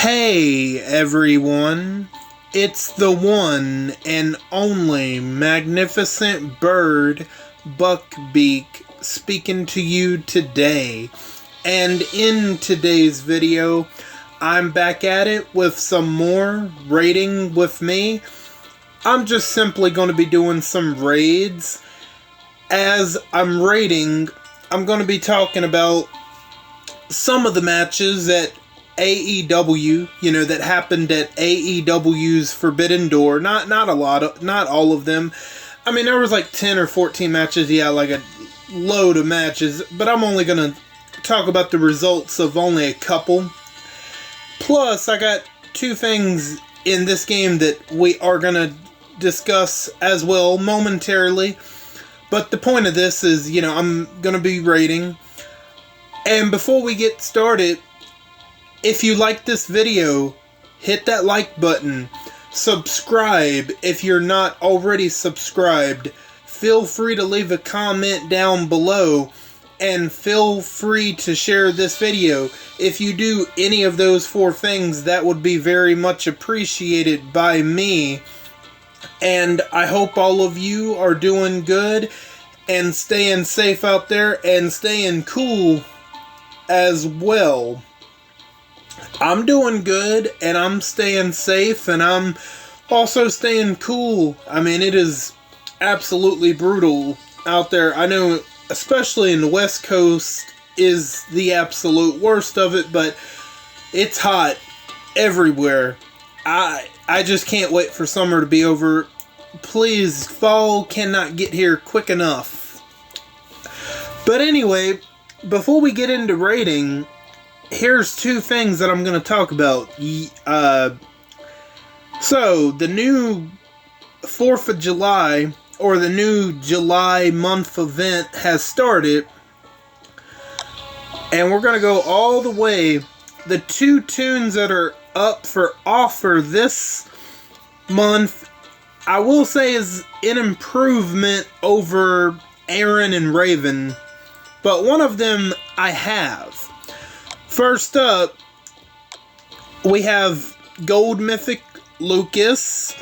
Hey everyone, it's the one and only magnificent bird, Beak, speaking to you today. And in today's video, I'm back at it with some more raiding with me. I'm just simply going to be doing some raids. As I'm raiding, I'm going to be talking about some of the matches that AEW, that happened at AEW's Forbidden Door. Not all of them. I mean, there was like 10 or 14 matches. Yeah, like a load of matches. But I'm only going to talk about the results of only a couple. Plus, I got two things in this game that we are going to discuss as well momentarily. But the point of this is, I'm going to be rating. And before we get started, if you like this video, hit that like button. Subscribe if you're not already subscribed. Feel free to leave a comment down below. And feel free to share this video. If you do any of those four things, that would be very much appreciated by me. And I hope all of you are doing good and staying safe out there and staying cool as well. I'm doing good, and I'm staying safe, and I'm also staying cool. I mean, it is absolutely brutal out there. I know, especially in the West Coast, is the absolute worst of it, but it's hot everywhere. I just can't wait for summer to be over. Please, fall cannot get here quick enough. But anyway, before we get into rating, here's two things that I'm going to talk about. So, the new 4th of July, or the new July month event has started. And we're going to go all the way. The two tunes that are up for offer this month, I will say, is an improvement over Aaron and Raven. But one of them I have. First up, we have Gold Mythic Lucas.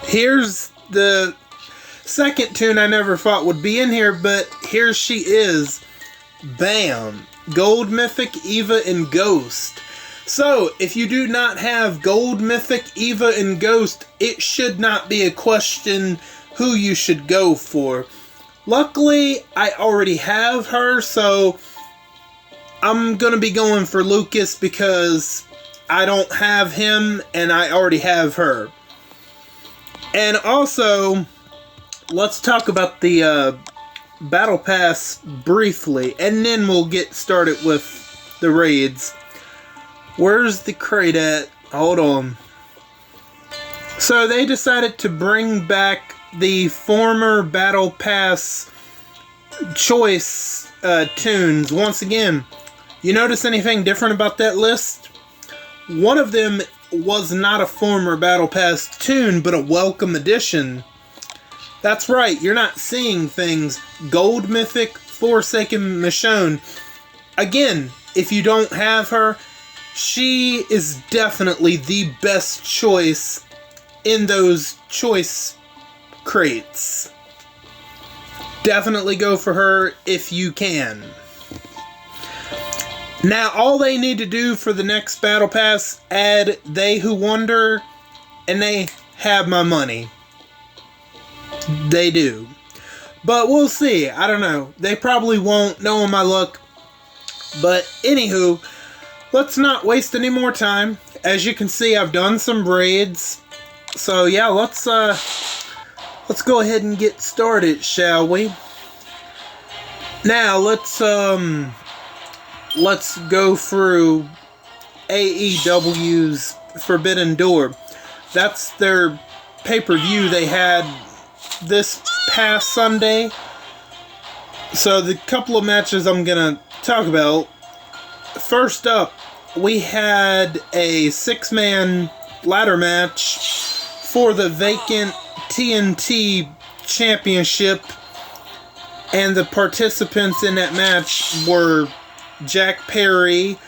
Here's the second tune I never thought would be in here, but here she is. Bam! Gold Mythic Eva and Ghost. So, if you do not have Gold Mythic Eva and Ghost, it should not be a question who you should go for. Luckily, I already have her, so I'm going to be going for Lucas because I don't have him and I already have her. And also, let's talk about the Battle Pass briefly, and then we'll get started with the raids. Where's the crate at? Hold on. So they decided to bring back the former Battle Pass choice tunes once again. You notice anything different about that list? One of them was not a former Battle Pass tune, but a welcome addition. That's right, you're not seeing things. Gold Mythic, Forsaken Michonne. Again, if you don't have her, she is definitely the best choice in those choice crates. Definitely go for her if you can. Now, all they need to do for the next Battle Pass, add They Who Wonder, and they have my money. They do. But we'll see. I don't know. They probably won't, knowing my luck. But anywho, let's not waste any more time. As you can see, I've done some raids. So yeah, let's go ahead and get started, shall we? Now, let's go through AEW's Forbidden Door. That's their pay-per-view they had this past Sunday. So the couple of matches I'm going to talk about. First up, we had a 6-man ladder match for the vacant TNT Championship. And the participants in that match were Jack Perry,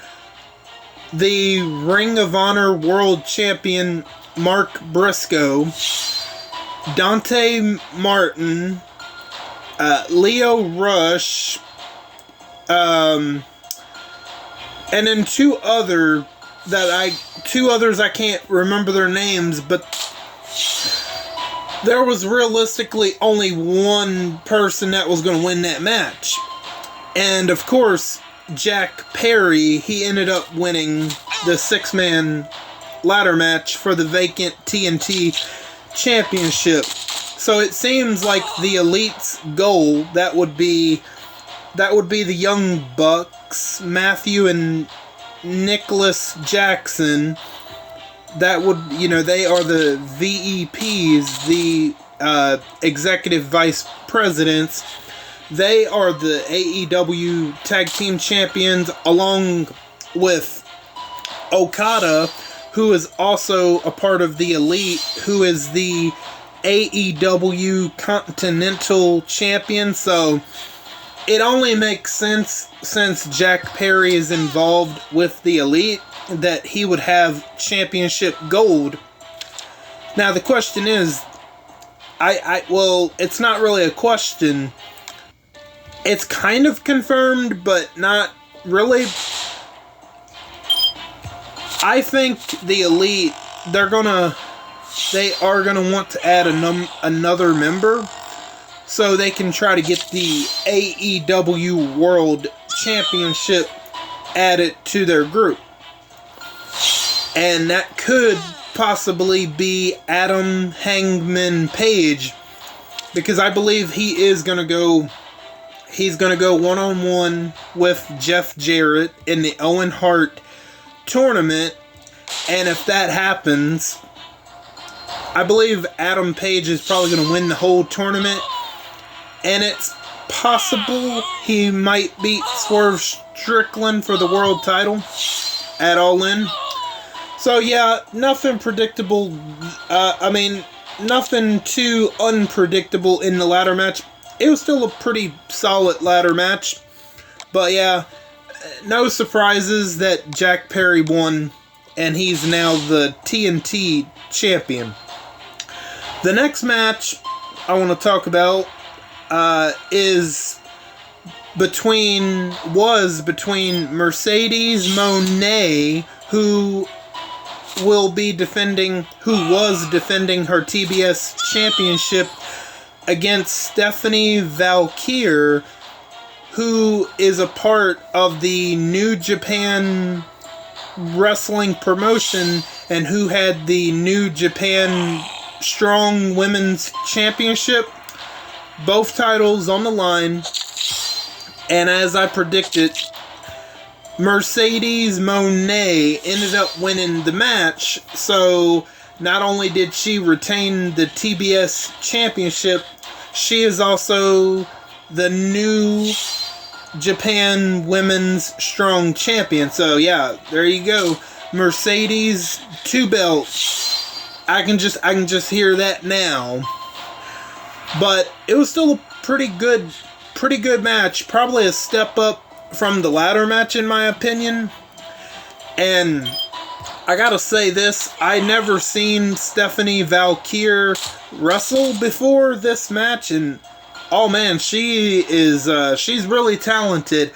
the Ring of Honor World Champion Mark Briscoe, Dante Martin, Leo Rush, and then two others I can't remember their names, but there was realistically only one person that was going to win that match. And of course, Jack Perry, he ended up winning the six-man ladder match for the vacant TNT championship. So it seems like the Elite's goal, that would be the Young Bucks, Matthew and Nicholas Jackson. That would, they are the VEPs, the executive vice presidents. They are the AEW Tag Team Champions, along with Okada, who is also a part of the Elite, who is the AEW Continental Champion. So it only makes sense, since Jack Perry is involved with the Elite, that he would have championship gold. Now the question is, well, it's not really a question. It's kind of confirmed, but not really. I think the Elite, they are gonna want to add another member, so they can try to get the AEW World Championship added to their group. And that could possibly be Adam Hangman Page, because I believe he's going to go one-on-one with Jeff Jarrett in the Owen Hart tournament. And if that happens, I believe Adam Page is probably going to win the whole tournament. And it's possible he might beat Swerve Strickland for the world title at All In. So yeah, nothing predictable. Nothing too unpredictable in the ladder match. It was still a pretty solid ladder match. But yeah, no surprises that Jack Perry won, and he's now the TNT champion. The next match I want to talk about was between Mercedes Moné, who was defending her TBS championship, against Stephanie Valkyr, who is a part of the New Japan Wrestling promotion and who had the New Japan Strong Women's Championship. Both titles on the line. And as I predicted, Mercedes Moné ended up winning the match. So not only did she retain the TBS championship, she is also the New Japan Women's Strong Champion. So yeah, there you go. Mercedes, 2 belts. I can just hear that now. But it was still a pretty good match. Probably a step up from the ladder match, in my opinion. And I gotta say this, I never seen Stephanie Valkyr wrestle before this match, and oh man, she's really talented.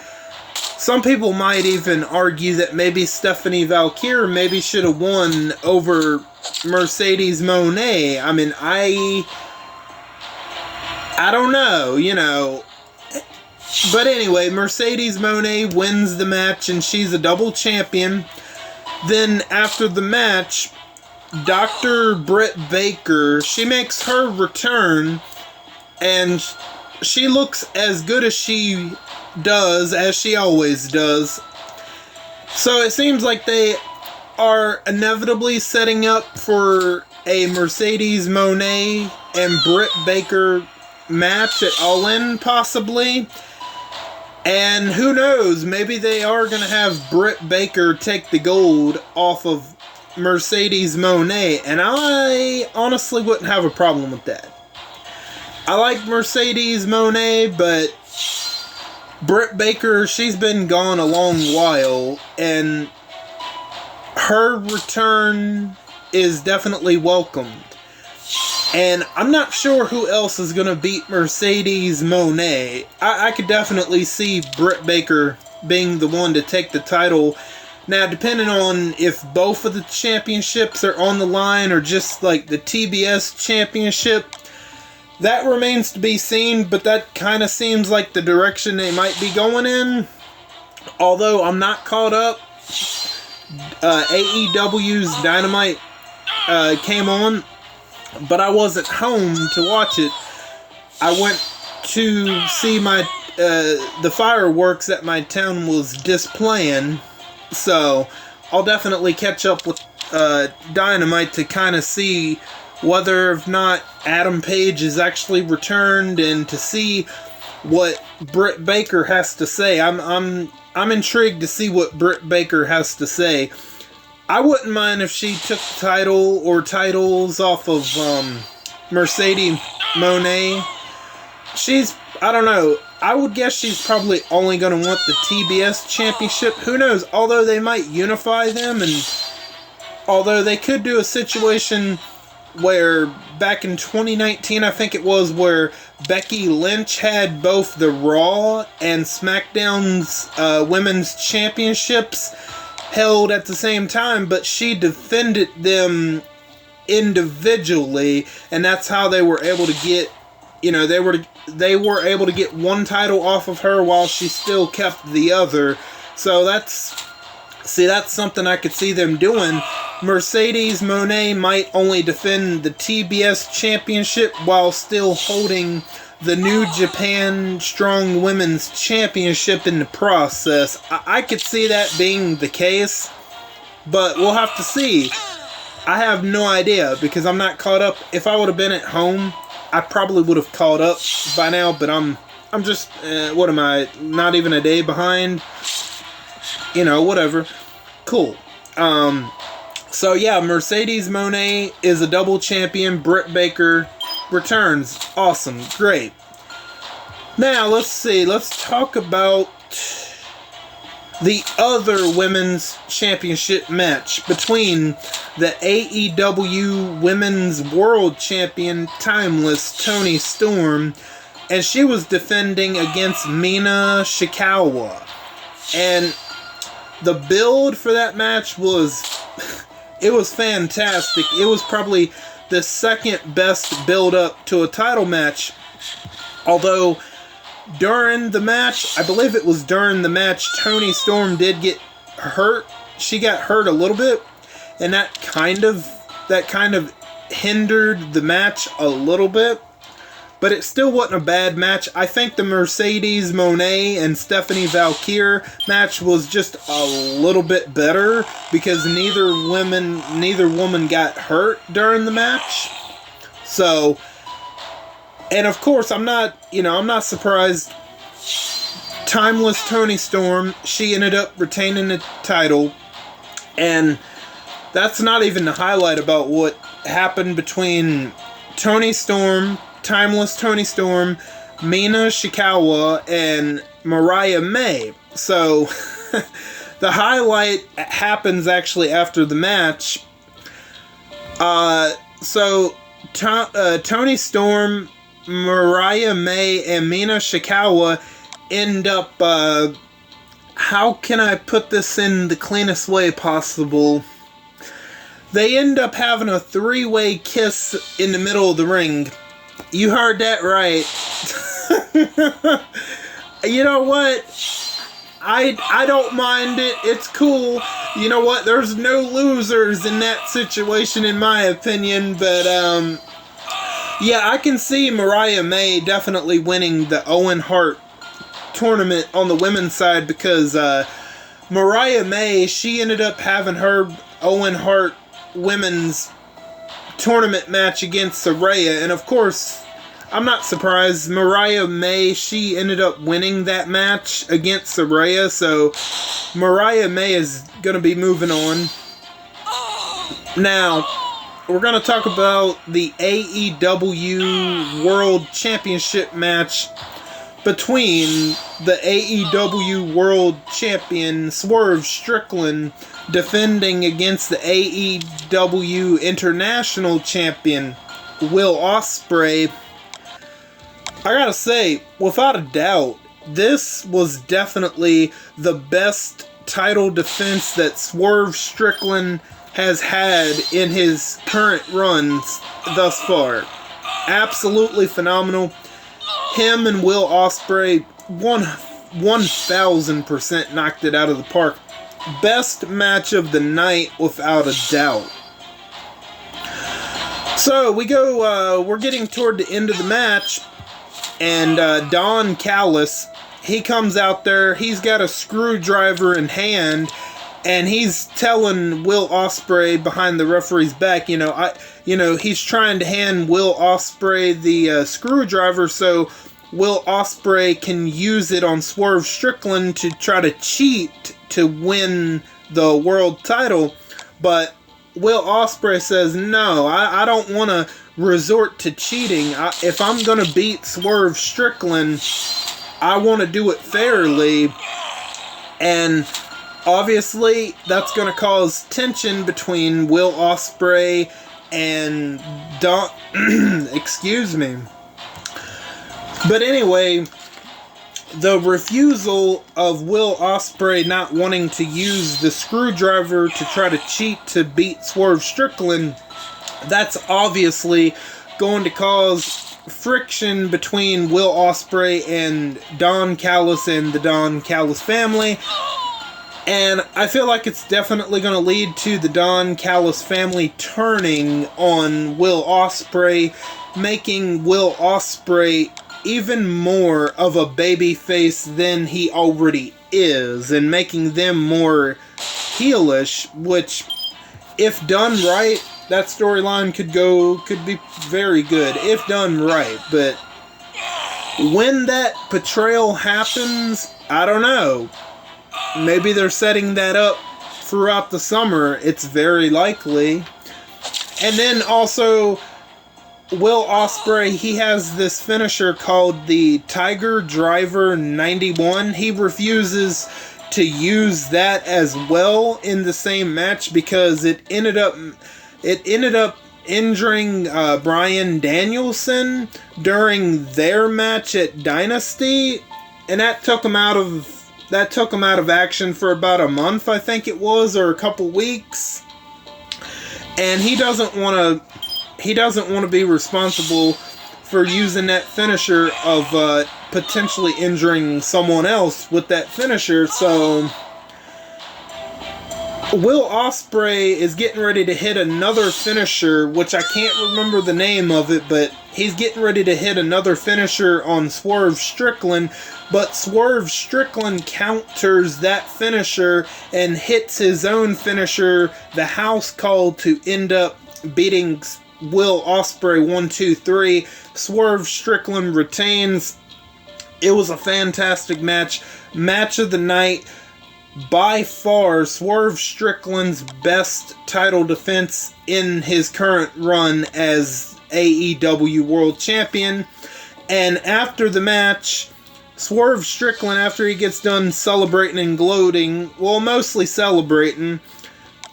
Some people might even argue that maybe Stephanie Valkyr maybe should have won over Mercedes Moné. I mean, I don't know, But anyway, Mercedes Moné wins the match, and she's a double champion. Then after the match, Dr. Britt Baker, she makes her return, and she looks as good as she always does. So it seems like they are inevitably setting up for a Mercedes Moné and Britt Baker match at All In, possibly. And who knows, maybe they are going to have Britt Baker take the gold off of Mercedes Moné, and I honestly wouldn't have a problem with that. I like Mercedes Moné, but Britt Baker, she's been gone a long while, and her return is definitely welcomed. And I'm not sure who else is going to beat Mercedes Moné. I could definitely see Britt Baker being the one to take the title. Now, depending on if both of the championships are on the line or just like the TBS championship, that remains to be seen, but that kind of seems like the direction they might be going in. Although I'm not caught up. AEW's Dynamite came on, but I wasn't home to watch it. I went to see the fireworks that my town was displaying, so I'll definitely catch up with Dynamite to kind of see whether or not Adam Page is actually returned and to see what Britt Baker has to say. I'm intrigued to see what Britt Baker has to say. I wouldn't mind if she took the title or titles off of Mercedes Moné. I don't know. I would guess she's probably only going to want the TBS championship. Who knows? Although they might unify them, and although they could do a situation where back in 2019, I think it was, where Becky Lynch had both the Raw and SmackDown's women's championships held at the same time, but she defended them individually, and that's how they were able to get, they were able to get one title off of her while she still kept the other. So that's something I could see them doing. Mercedes Moné might only defend the TBS championship while still holding the New Japan Strong Women's Championship in the process. I could see that being the case, but we'll have to see. I have no idea because I'm not caught up. If I would have been at home, I probably would have caught up by now, but I'm just, what am I, not even a day behind? Whatever. Cool. So yeah, Mercedes Moné is a double champion. Britt Baker returns. Awesome. Great. Now, let's see. Let's talk about the other women's championship match between the AEW Women's World Champion Timeless Toni Storm, and she was defending against Mina Shikawa. And the build for that match was it was fantastic. It was probably the second best build up to a title match. Although during the match, I believe it was during the match, Toni Storm did get hurt. She got hurt a little bit, and that kind of hindered the match a little bit. But it still wasn't a bad match. I think the Mercedes Moné and Stephanie Valkyrie match was just a little bit better because neither woman got hurt during the match. So, and of course, I'm not surprised. Timeless Toni Storm, she ended up retaining the title, and that's not even the highlight about what happened between Toni Storm, Timeless Toni Storm, Mina Shikawa, and Mariah May. So, the highlight happens actually after the match. Toni Storm, Mariah May, and Mina Shikawa end up, how can I put this in the cleanest way possible? They end up having a three-way kiss in the middle of the ring. You heard that right. You know what? I don't mind it. It's cool. You know what? There's no losers in that situation, in my opinion. But, yeah, I can see Mariah May definitely winning the Owen Hart tournament on the women's side because Mariah May, she ended up having her Owen Hart women's tournament match against Saraya, and of course, I'm not surprised. Mariah May, she ended up winning that match against Saraya, so Mariah May is going to be moving on. Now, we're going to talk about the AEW World Championship match between the AEW World Champion Swerve Strickland defending against the AEW International Champion Will Ospreay. I gotta say, without a doubt, this was definitely the best title defense that Swerve Strickland has had in his current runs thus far. Absolutely phenomenal. Him and Will Ospreay 1000% knocked it out of the park. Best match of the night without a doubt. So we're getting toward the end of the match, and Don Callis, he comes out there, he's got a screwdriver in hand, and he's telling Will Ospreay behind the referee's back, he's trying to hand Will Ospreay the screwdriver so Will Ospreay can use it on Swerve Strickland to try to cheat to win the world title. But Will Ospreay says, no, I don't want to resort to cheating. If I'm going to beat Swerve Strickland, I want to do it fairly. And obviously, that's going to cause tension between Will Ospreay and Don... excuse me. But anyway, the refusal of Will Ospreay not wanting to use the screwdriver to try to cheat to beat Swerve Strickland, that's obviously going to cause friction between Will Ospreay and Don Callis and the Don Callis family. And I feel like it's definitely going to lead to the Don Callis family turning on Will Ospreay, making Will Ospreay even more of a babyface than he already is, and making them more heelish, which, if done right, that storyline could be very good, if done right. But when that betrayal happens, I don't know. Maybe they're setting that up throughout the summer. It's very likely. And then also, Will Ospreay, he has this finisher called the Tiger Driver 91. He refuses to use that as well in the same match because it ended up injuring Bryan Danielson during their match at Dynasty, and that took him out of action for about a month, I think it was, or a couple weeks. And he doesn't want to be responsible for using that finisher of potentially injuring someone else with that finisher. So Will Ospreay is getting ready to hit another finisher, which I can't remember the name of it, but he's getting ready to hit another finisher on Swerve Strickland, but Swerve Strickland counters that finisher and hits his own finisher, the house call, to end up beating Will Ospreay 1-2-3. Swerve Strickland retains. It was a fantastic match. Match of the night. By far, Swerve Strickland's best title defense in his current run as AEW World Champion. And after the match, Swerve Strickland, after he gets done celebrating and gloating, well, mostly celebrating,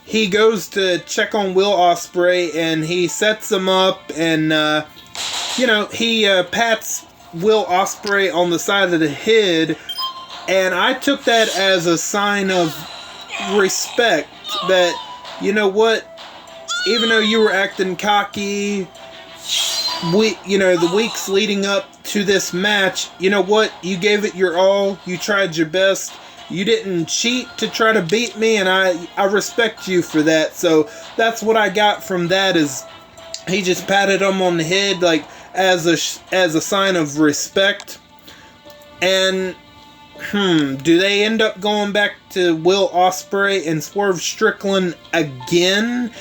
he goes to check on Will Ospreay, and he sets him up, and, he pats Will Ospreay on the side of the head, and I took that as a sign of respect, that, you know what, even though you were acting cocky, the weeks leading up to this match, you know what, you gave it your all, you tried your best, you didn't cheat to try to beat me, and I respect you for that. So that's what I got from that, is he just patted him on the head, like, as a sign of respect. And do they end up going back to Will Ospreay and Swerve Strickland again?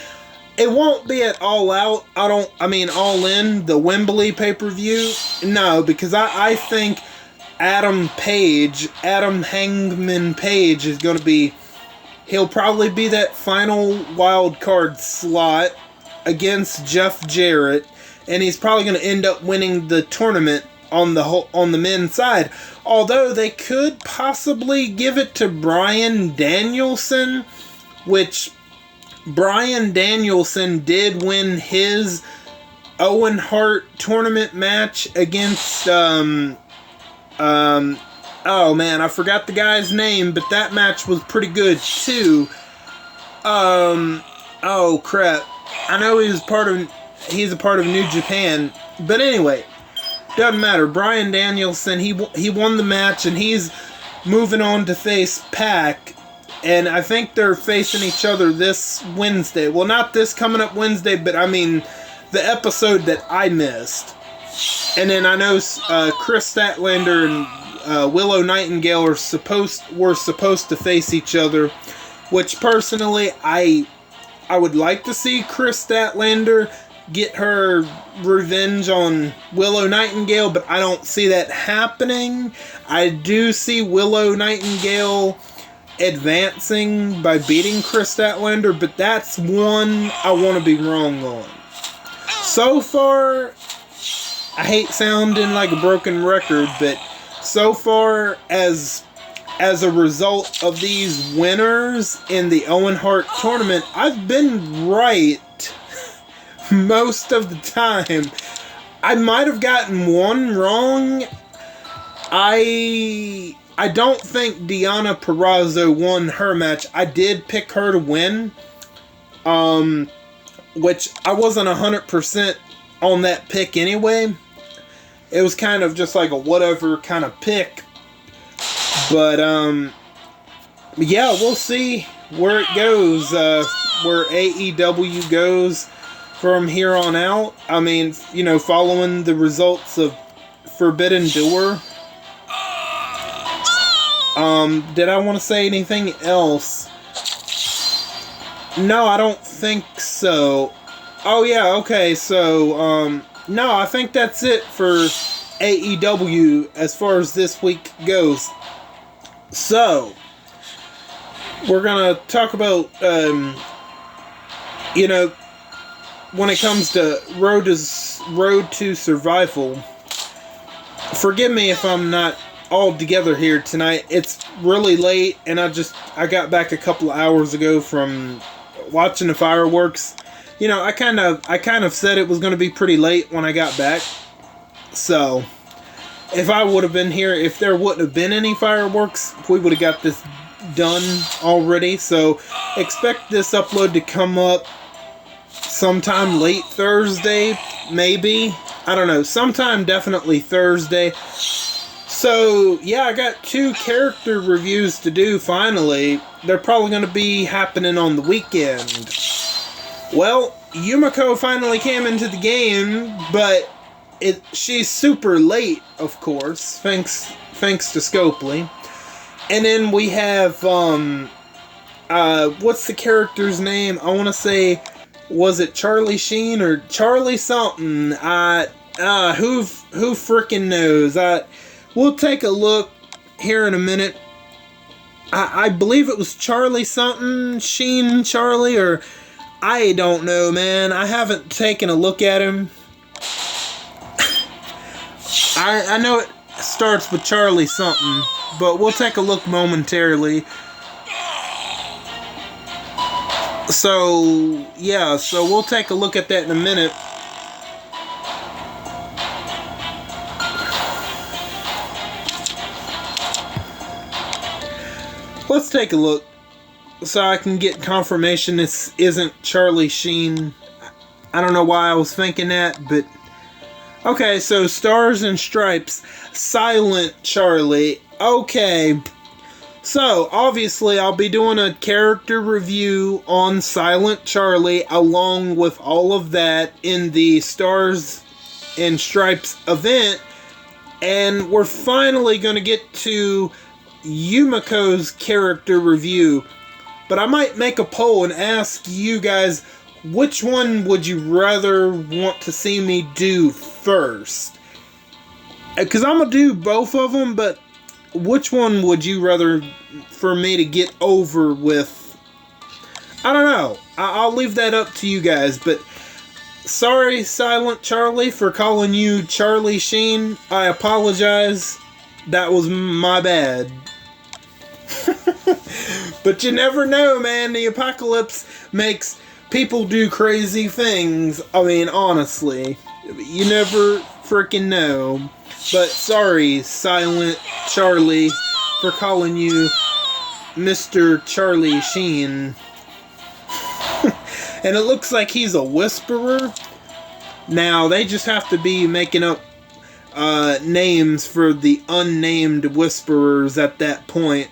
It won't be at All Out. All In, the Wembley pay-per-view. No, because I think Adam Hangman Page is going to be, he'll probably be that final wild card slot against Jeff Jarrett, and he's probably going to end up winning the tournament on the men's side. Although they could possibly give it to Bryan Danielson, which Bryan Danielson did win his Owen Hart tournament match against oh man, I forgot the guy's name, but that match was pretty good too. Oh crap. I know he's a part of New Japan, but anyway, doesn't matter. Bryan Danielson, he won the match, and he's moving on to face Pac, and I think they're facing each other this Wednesday. Well, not this coming up Wednesday, but I mean the episode that I missed. And then I know Chris Statlander and Willow Nightingale were supposed to face each other, which personally I would like to see Chris Statlander get her revenge on Willow Nightingale, but I don't see that happening. I do see Willow Nightingale advancing by beating Chris Statlander, but that's one I want to be wrong on. So far, I hate sounding like a broken record, but so far as a result of these winners in the Owen Hart tournament, I've been right most of the time. I might have gotten one wrong. I don't think Deonna Purrazzo won her match. I did pick her to win, which I wasn't 100% on that pick anyway. It was kind of just like a whatever kind of pick. But, yeah, we'll see where it goes, where AEW goes from here on out. I mean, you know, following the results of Forbidden Door. Did I want to say anything else? No, I don't think so. Oh, yeah, okay, so, no, I think that's it for AEW as far as this week goes. So, we're going to talk about, you know, when it comes to Road to Survival. Forgive me if I'm not all together here tonight. It's really late, and I got back a couple of hours ago from watching the fireworks. You know, I kind of said it was going to be pretty late when I got back. So, if I would have been here, if there wouldn't have been any fireworks, we would have got this done already. So, expect this upload to come up sometime late Thursday, maybe. I don't know. Sometime definitely Thursday. So, yeah, I got 2 character reviews to do finally. They're probably going to be happening on the weekend. Well, Yumiko finally came into the game, but she's super late, of course, thanks to Scopely. And then we have, what's the character's name? I want to say, was it Charlie Sheen or Charlie something? Who frickin' knows? We'll take a look here in a minute. I believe it was Charlie something, Sheen Charlie, or I don't know, man. I haven't taken a look at him. I know it starts with Charlie something, but we'll take a look momentarily. So, yeah, so we'll take a look at that in a minute. Let's take a look so I can get confirmation this isn't Charlie Sheen. I don't know why I was thinking that, but okay, so Stars and Stripes, Silent Charlie. Okay, so obviously I'll be doing a character review on Silent Charlie along with all of that in the Stars and Stripes event, and we're finally going to get to Yumiko's character review. But I might make a poll and ask you guys, which one would you rather want to see me do first? Because I'm going to do both of them, but which one would you rather for me to get over with? I don't know. I'll leave that up to you guys, but sorry, Silent Charlie, for calling you Charlie Sheen. I apologize. That was my bad. But you never know, man. The apocalypse makes people do crazy things. I mean, honestly. You never freaking know. But sorry, Silent Charlie, for calling you Mr. Charlie Sheen. And it looks like he's a whisperer. Now, they just have to be making up names for the unnamed whisperers at that point.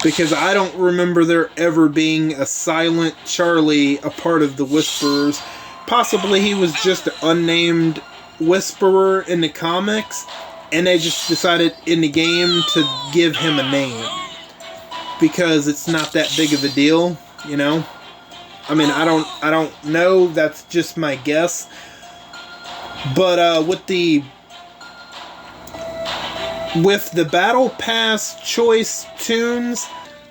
Because I don't remember there ever being a Silent Charlie a part of the Whisperers. Possibly he was just an unnamed Whisperer in the comics, and they just decided in the game to give him a name. Because it's not that big of a deal, you know? I mean, I don't know, that's just my guess. But with the Battle Pass choice tunes,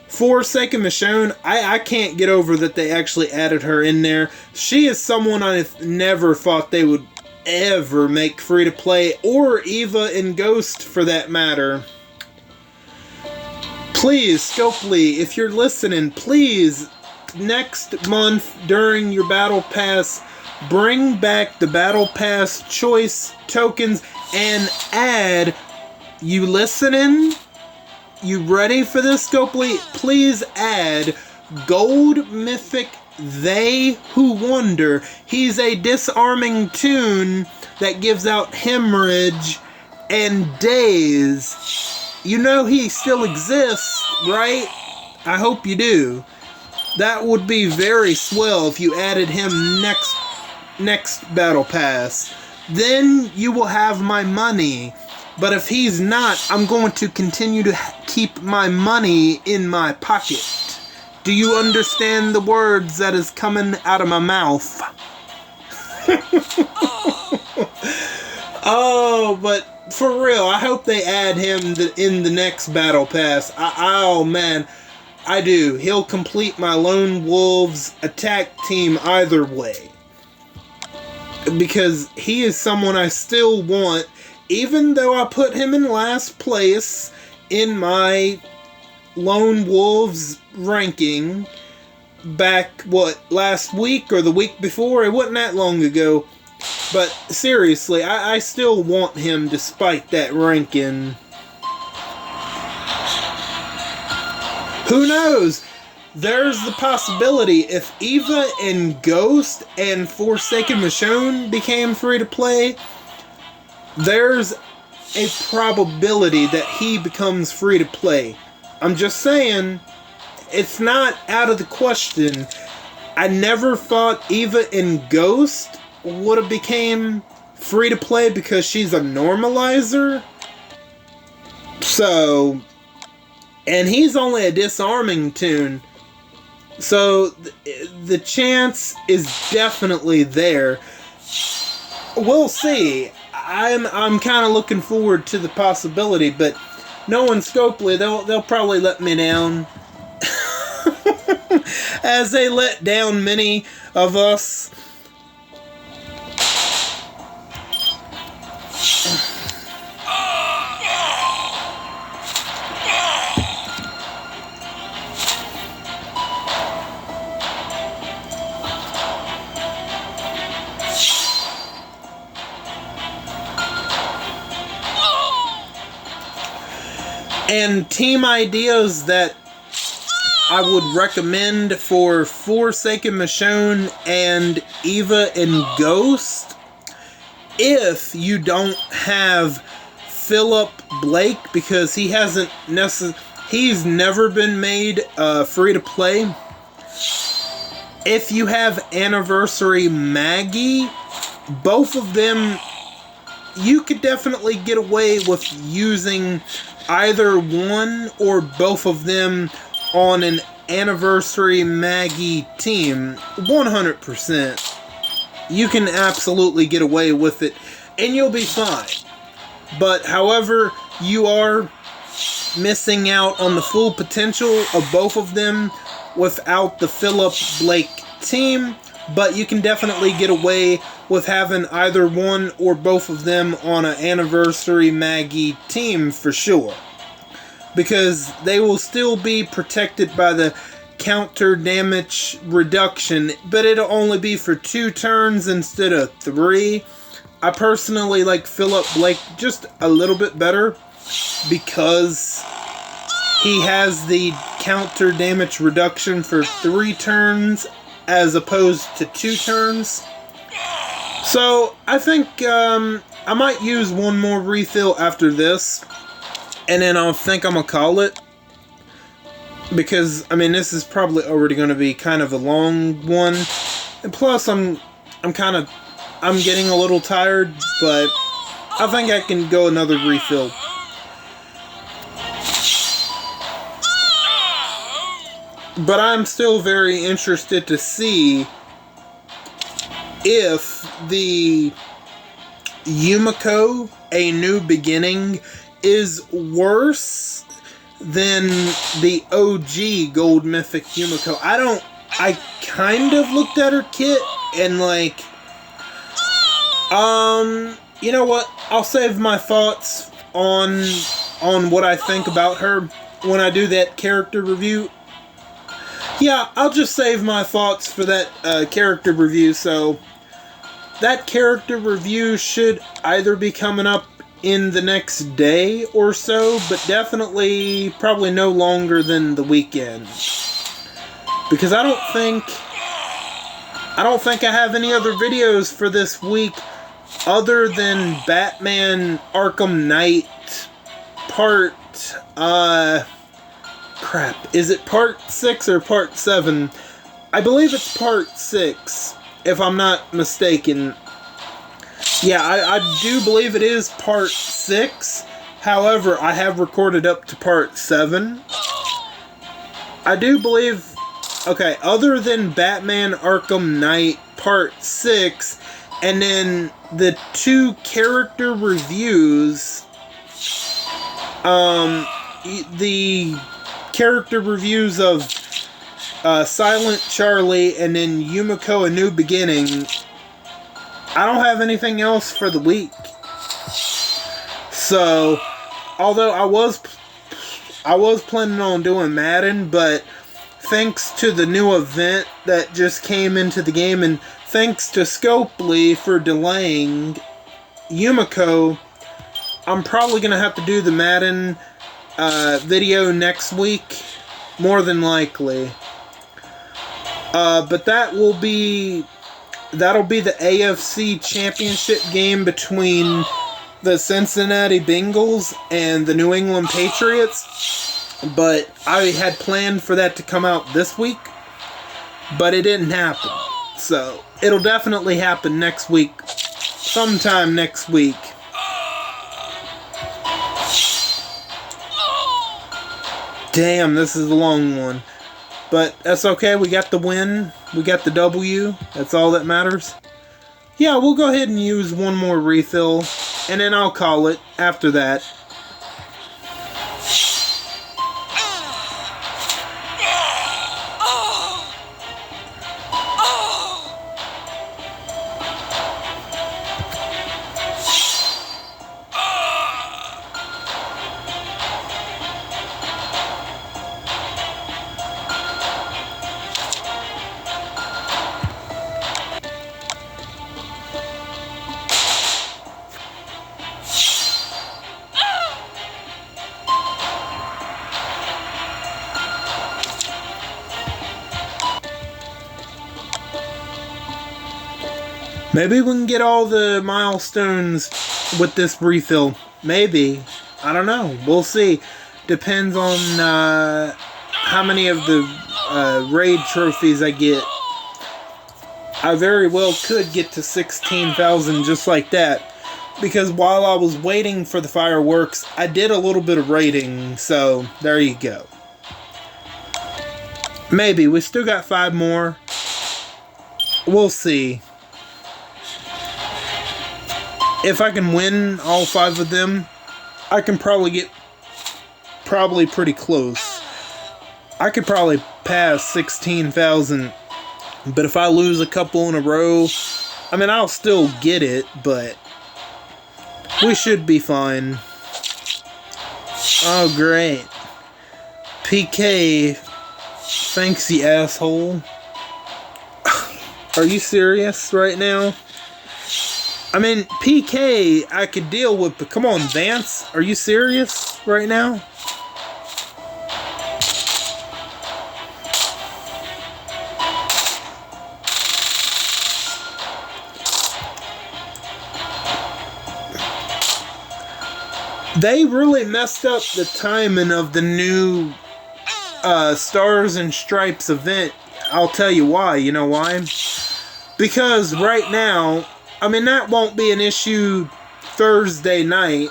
Forsaken Michonne, I can't get over that they actually added her in there. She is someone I've never thought they would ever make free to play, or Eva and Ghost for that matter. Please, Scopely, if you're listening, please, next month during your Battle Pass, bring back the Battle Pass choice tokens and add... You listening? You ready for this, Scopely? Please add Gold Mythic They Who Wonder. He's a disarming tune that gives out hemorrhage and daze. You know he still exists, right? I hope you do. That would be very swell if you added him next Battle Pass. Then you will have my money. But if he's not, I'm going to continue to keep my money in my pocket. Do you understand the words that is coming out of my mouth? Oh, but for real, I hope they add him in the next Battle Pass. Oh, man, I do. He'll complete my Lone Wolves attack team either way. Because he is someone I still want. Even though I put him in last place in my Lone Wolves ranking back, last week or the week before? It wasn't that long ago. But seriously, I still want him despite that ranking. Who knows? There's the possibility if Eva and Ghost and Forsaken Michonne became free to play, there's a probability that he becomes free to play. I'm just saying, it's not out of the question. I never thought Eva and Ghost would have became free to play because she's a normalizer. So, and he's only a disarming tune. So, the chance is definitely there. We'll see. I'm kind of looking forward to the possibility, but knowing Scopely, they'll probably let me down. As they let down many of us. And team ideas that I would recommend for Forsaken Michonne and Eva and Ghost, if you don't have Philip Blake, because he hasn't he's never been made free to play. If you have Anniversary Maggie, both of them, you could definitely get away with using either one or both of them on an Anniversary Maggie team. 100%. You can absolutely get away with it, and you'll be fine. But, however, you are missing out on the full potential of both of them without the Philip Blake team. but you can definitely get away with having either one or both of them on an Anniversary Maggie team for sure. Because they will still be protected by the counter damage reduction, but it'll only be for 2 turns instead of 3. I personally like Philip Blake just a little bit better because he has the counter damage reduction for 3 turns as opposed to 2 turns. So I think I might use one more refill after this, and then I think I'm gonna call it. Because I mean, this is probably already going to be kind of a long one, and plus I'm getting a little tired, but I think I can go another refill. But I'm still very interested to see if the Yumiko, A New Beginning, is worse than the OG Gold Mythic Yumiko. I kind of looked at her kit and like, you know what? I'll save my thoughts on what I think about her when I do that character review. Yeah, I'll just save my thoughts for that character review. So that character review should either be coming up in the next day or so, but definitely probably no longer than the weekend. Because I don't think I have any other videos for this week other than Batman Arkham Knight part crap. Is it part 6 or part 7? I believe it's part 6, if I'm not mistaken. Yeah, I do believe it is part 6. However, I have recorded up to part 7. I do believe... Okay, other than Batman Arkham Knight part 6, and then the 2 character reviews... the character reviews of Silent Charlie and then Yumiko A New Beginning... I don't have anything else for the week. So, although I was planning on doing Madden, but thanks to the new event that just came into the game, and thanks to Scopely for delaying Yumiko, I'm probably going to have to do the Madden video next week, more than likely. But that'll be the AFC Championship game between the Cincinnati Bengals and the New England Patriots. But I had planned for that to come out this week, but it didn't happen. So it'll definitely happen next week, sometime next week. Damn, this is a long one. But that's okay, we got the win, we got the W, that's all that matters. Yeah, we'll go ahead and use one more refill, and then I'll call it after that. Maybe we can get all the milestones with this refill. Maybe. I don't know. We'll see. Depends on how many of the raid trophies I get. I very well could get to 16,000 just like that. Because while I was waiting for the fireworks, I did a little bit of raiding. So, there you go. Maybe. We still got 5 more. We'll see. If I can win all 5 of them, I can probably get pretty close. I could probably pass 16,000 But if I lose a couple in a row, I mean, I'll still get it, but we should be fine. Oh, great. PK, thanks, you asshole. Are you serious right now? I mean, PK, I could deal with, but come on, Vance, are you serious right now? They really messed up the timing of the new Stars and Stripes event. I'll tell you why. You know why? Because right now, I mean, that won't be an issue Thursday night.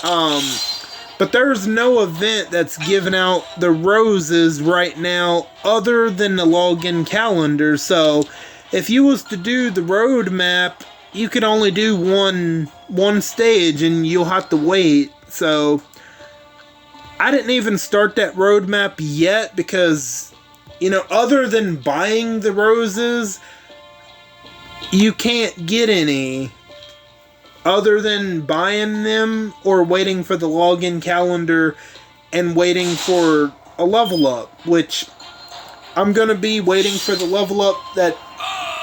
But there's no event that's giving out the roses right now other than the login calendar. So if you was to do the road map, you could only do one stage and you'll have to wait. So I didn't even start that roadmap yet because, you know, other than buying the roses, you can't get any other than buying them or waiting for the login calendar and waiting for a level up, which I'm going to be waiting for the level up that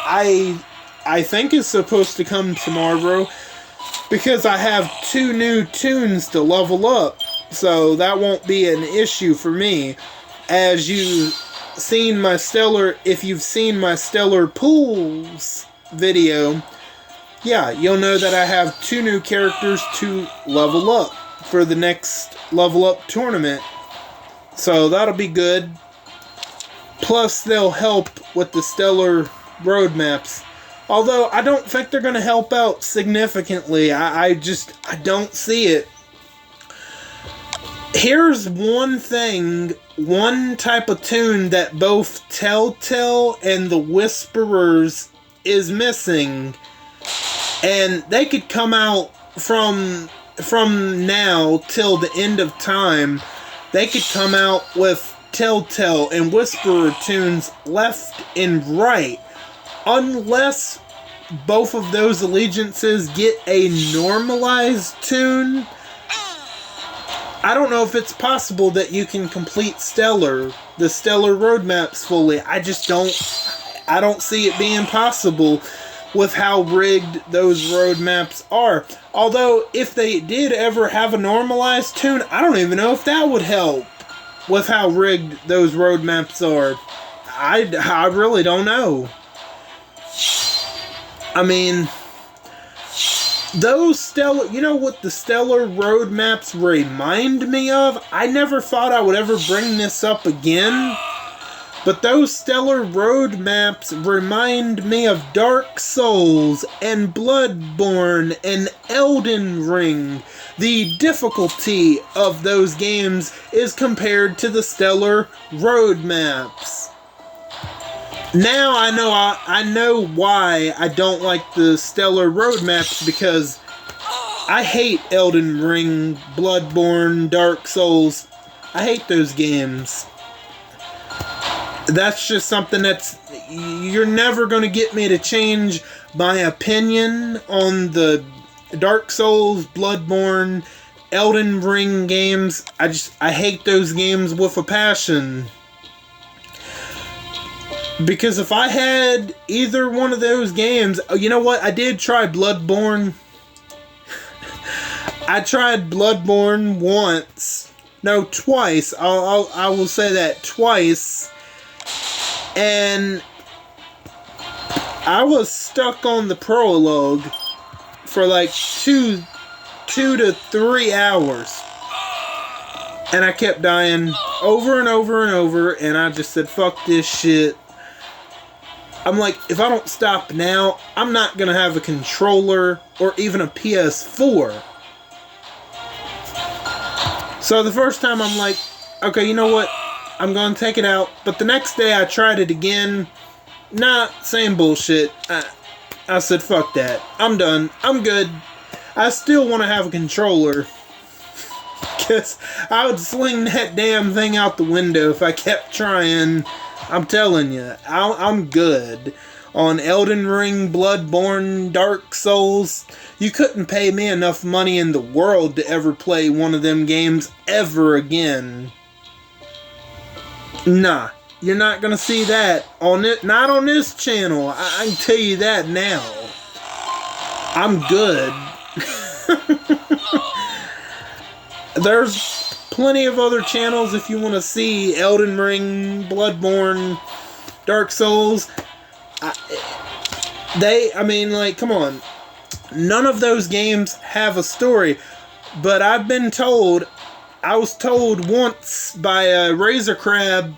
I think is supposed to come tomorrow, because I have 2 new tunes to level up, so that won't be an issue for me. As you've seen my if you've seen my Stellar Pools video, yeah, you'll know that I have 2 new characters to level up for the next level up tournament. So that'll be good. Plus they'll help with the Stellar roadmaps. Although, I don't think they're going to help out significantly. I don't see it. Here's one thing, one type of tune that both Telltale and the Whisperers is missing. And they could come out from now till the end of time. They could come out with Telltale and Whisperer tunes left and right. Unless both of those allegiances get a normalized tune, I don't know if it's possible that you can complete the Stellar roadmaps fully. I don't see it being possible with how rigged those roadmaps are. Although, if they did ever have a normalized tune, I don't even know if that would help with how rigged those roadmaps are. I really don't know. I mean, those you know what the Stellar roadmaps remind me of? I never thought I would ever bring this up again, but those Stellar roadmaps remind me of Dark Souls and Bloodborne and Elden Ring. The difficulty of those games is compared to the Stellar roadmaps. Now I know why I don't like the Stellar roadmaps, because I hate Elden Ring, Bloodborne, Dark Souls. I hate those games. That's just something you're never going to get me to change my opinion on the Dark Souls, Bloodborne, Elden Ring games. I hate those games with a passion. Because if I had either one of those games, you know what? I did try Bloodborne. I tried Bloodborne once. No, twice. I will say that twice. And I was stuck on the prologue for like 2 to 3 hours. And I kept dying over and over and over. And I just said, fuck this shit. I'm like, if I don't stop now, I'm not going to have a controller or even a PS4. So the first time I'm like, okay, you know what? I'm going to take it out. But the next day I tried it again. Nah, same bullshit. I said, fuck that. I'm done. I'm good. I still want to have a controller. Because I would sling that damn thing out the window if I kept trying I'm telling you, I'm good. On Elden Ring, Bloodborne, Dark Souls, you couldn't pay me enough money in the world to ever play one of them games ever again. Nah, you're not gonna see that on it. Not on this channel. I can tell you that now. I'm good. There's plenty of other channels if you want to see Elden Ring, Bloodborne, Dark Souls. I mean, like, come on. None of those games have a story. But I've been told, I was told once by a Razor Crab,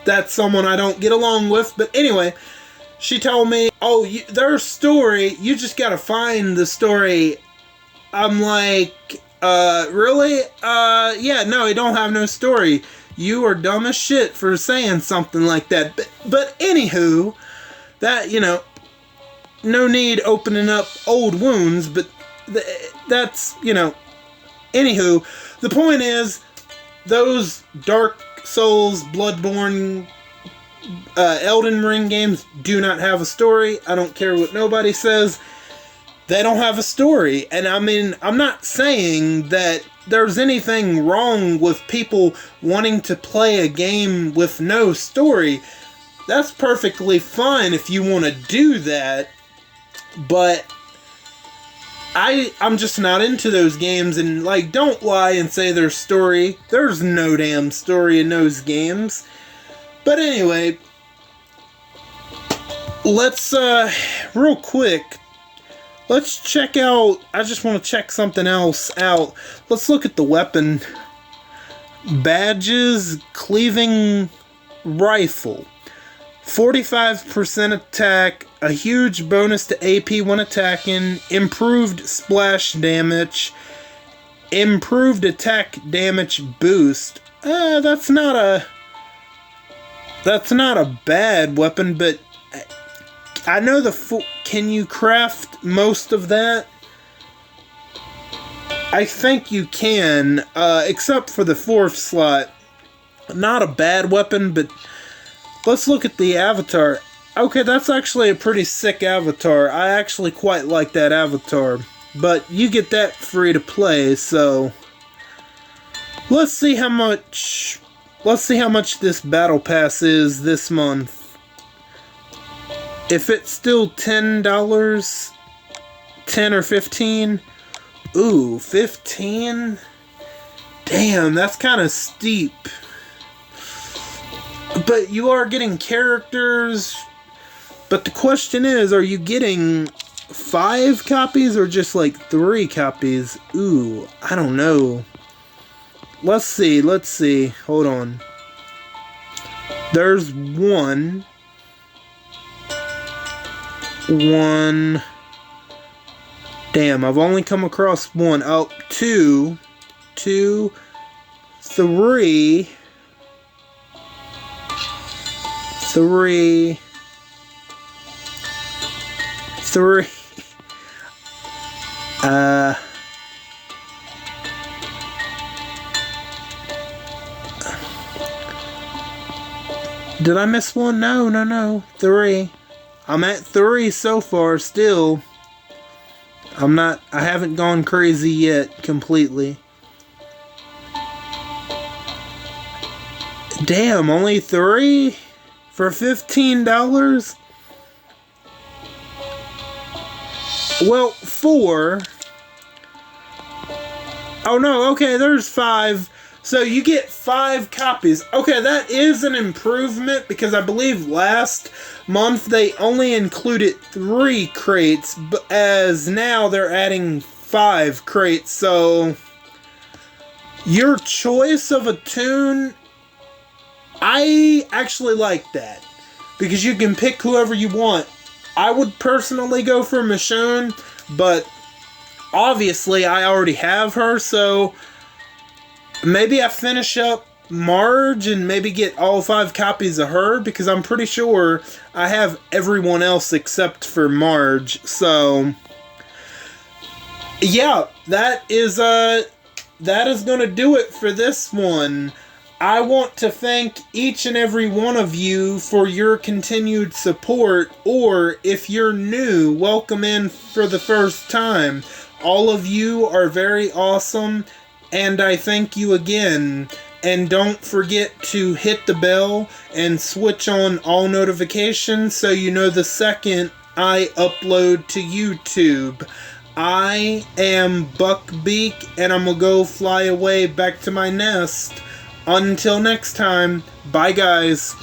that's someone I don't get along with, but anyway, she told me, oh, their story, you just gotta find the story. I'm like, really? Yeah, no, it don't have no story. You are dumb as shit for saying something like that. But anywho, that, you know, no need opening up old wounds, but that's, you know, anywho, the point is, those Dark Souls, Bloodborne, Elden Ring games do not have a story. I don't care what nobody says. They don't have a story. And I mean, I'm not saying that there's anything wrong with people wanting to play a game with no story. That's perfectly fine if you want to do that. But I'm just not into those games, and like, don't lie and say there's story. There's no damn story in those games. But anyway, let's real quick, let's check out, I just want to check something else out. Let's look at the weapon. Badges, cleaving rifle. 45% attack, a huge bonus to AP when attacking, improved splash damage, improved attack damage boost. That's not a bad weapon, but I know can you craft most of that? I think you can, except for the 4th slot. Not a bad weapon, but let's look at the avatar. Okay, that's actually a pretty sick avatar. I actually quite like that avatar. But you get that free to play, so let's see how much this battle pass is this month. If it's still $10, 10 or 15. Ooh, 15? Damn, that's kind of steep. But you are getting characters. But the question is, are you getting 5 copies or just like 3 copies? Ooh, I don't know. Let's see. Hold on. There's one. Damn, I've only come across one. Oh, 2, 3. 3. Did I miss one? No. 3. I'm at 3 so far still. I haven't gone crazy yet completely. Damn, only 3? For $15? Well, 4. Oh no, okay, there's 5. So you get 5 copies. Okay, that is an improvement because I believe last month they only included 3 crates, but as now they're adding 5 crates. So your choice of a tune, I actually like that because you can pick whoever you want. I would personally go for Michonne, but obviously I already have her, so maybe I finish up Marge and maybe get all 5 copies of her, because I'm pretty sure I have everyone else except for Marge. So yeah, that is gonna do it for this one. I want to thank each and every one of you for your continued support, or if you're new, welcome in for the first time. All of you are very awesome, and I thank you again. And don't forget to hit the bell and switch on all notifications so you know the second I upload to YouTube. I am Beak, and I'm gonna go fly away back to my nest. Until next time, bye guys.